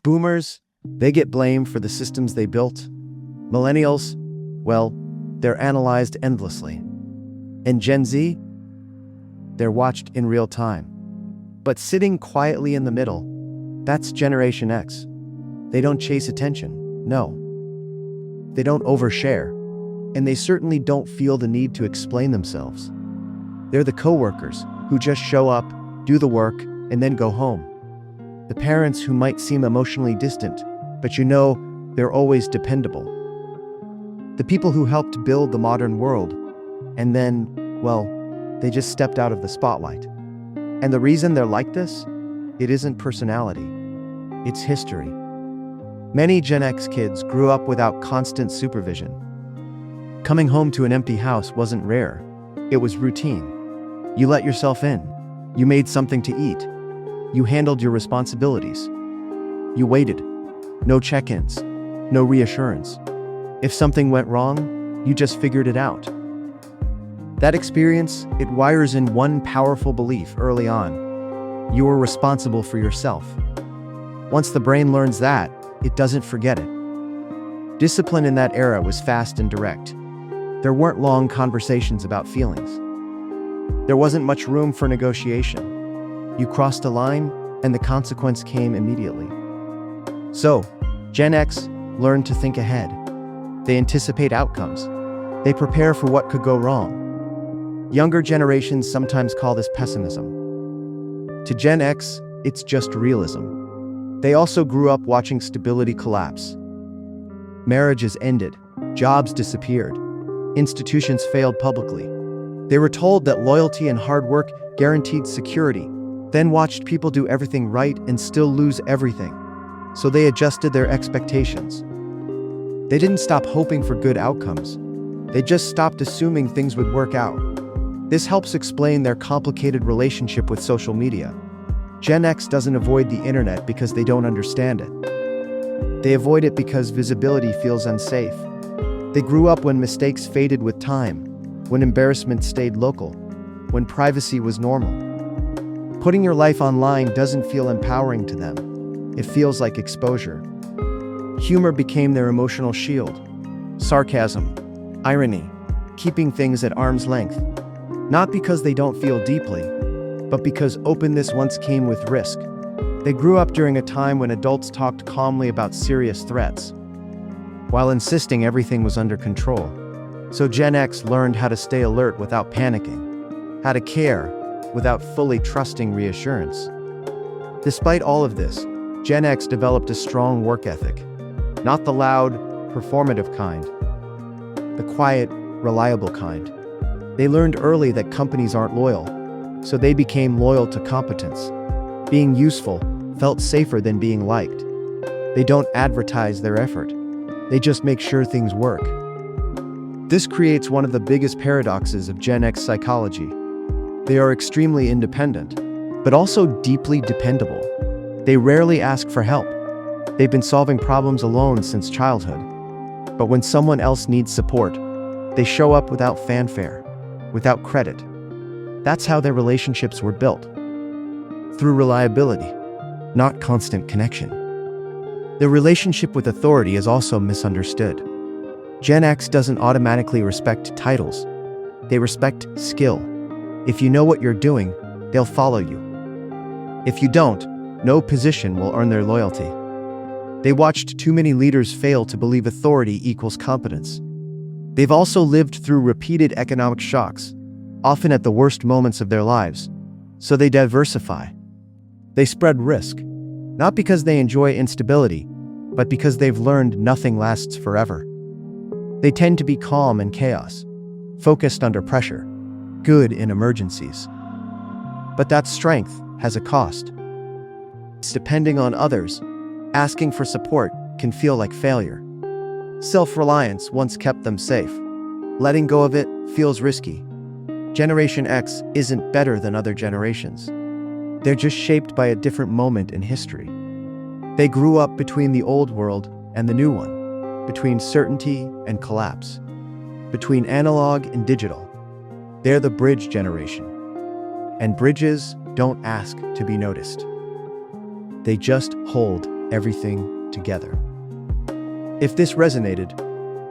Boomers, they get blamed for the systems they built. Millennials, well, they're analyzed endlessly. And Gen Z, they're watched in real time. But sitting quietly in the middle, that's Generation X. They don't chase attention, no. They don't overshare, and they certainly don't feel the need to explain themselves. They're the coworkers who just show up, do the work, and then go home. The parents who might seem emotionally distant, but you know they're always dependable. The people who helped build the modern world, and then, well, they just stepped out of the spotlight. And the reason they're like this? It isn't personality. It's history. Many Gen X kids grew up without constant supervision. Coming home to an empty house wasn't rare. It was routine. You let yourself in. You made something to eat. You handled your responsibilities. You waited. No check-ins. No reassurance. If something went wrong, you just figured it out. That experience, it wires in one powerful belief early on. You are responsible for yourself. Once the brain learns that, it doesn't forget it. Discipline in that era was fast and direct. There weren't long conversations about feelings. There wasn't much room for negotiation. You crossed a line, and the consequence came immediately. So, Gen X learned to think ahead. They anticipate outcomes. They prepare for what could go wrong. Younger generations sometimes call this pessimism. To Gen X, it's just realism. They also grew up watching stability collapse. Marriages ended. Jobs disappeared. Institutions failed publicly. They were told that loyalty and hard work guaranteed security, then watched people do everything right and still lose everything. So they adjusted their expectations. They didn't stop hoping for good outcomes. They just stopped assuming things would work out. This helps explain their complicated relationship with social media. Gen X doesn't avoid the internet because they don't understand it. They avoid it because visibility feels unsafe. They grew up when mistakes faded with time, when embarrassment stayed local, when privacy was normal. Putting your life online doesn't feel empowering to them. It feels like exposure. Humor became their emotional shield. Sarcasm, irony, keeping things at arm's length. Not because they don't feel deeply, but because openness once came with risk. They grew up during a time when adults talked calmly about serious threats, while insisting everything was under control. So Gen X learned how to stay alert without panicking, how to care without fully trusting reassurance. Despite all of this, Gen X developed a strong work ethic. Not the loud, performative kind, the quiet, reliable kind. They learned early that companies aren't loyal, so they became loyal to competence. Being useful felt safer than being liked. They don't advertise their effort. They just make sure things work. This creates one of the biggest paradoxes of Gen X psychology. They are extremely independent, but also deeply dependable. They rarely ask for help. They've been solving problems alone since childhood. But when someone else needs support, they show up without fanfare, without credit. That's how their relationships were built. Through reliability, not constant connection. Their relationship with authority is also misunderstood. Gen X doesn't automatically respect titles. They respect skill. If you know what you're doing, they'll follow you. If you don't, no position will earn their loyalty. They watched too many leaders fail to believe authority equals competence. They've also lived through repeated economic shocks, often at the worst moments of their lives, so they diversify. They spread risk, not because they enjoy instability, but because they've learned nothing lasts forever. They tend to be calm in chaos, focused under pressure, good in emergencies. But that strength has a cost. Depending on others, asking for support can feel like failure. Self-reliance once kept them safe. Letting go of it feels risky. Generation X isn't better than other generations. They're just shaped by a different moment in history. They grew up between the old world and the new one, between certainty and collapse, between analog and digital. They're the bridge generation. And bridges don't ask to be noticed. They just hold everything together. If this resonated,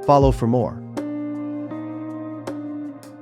follow for more.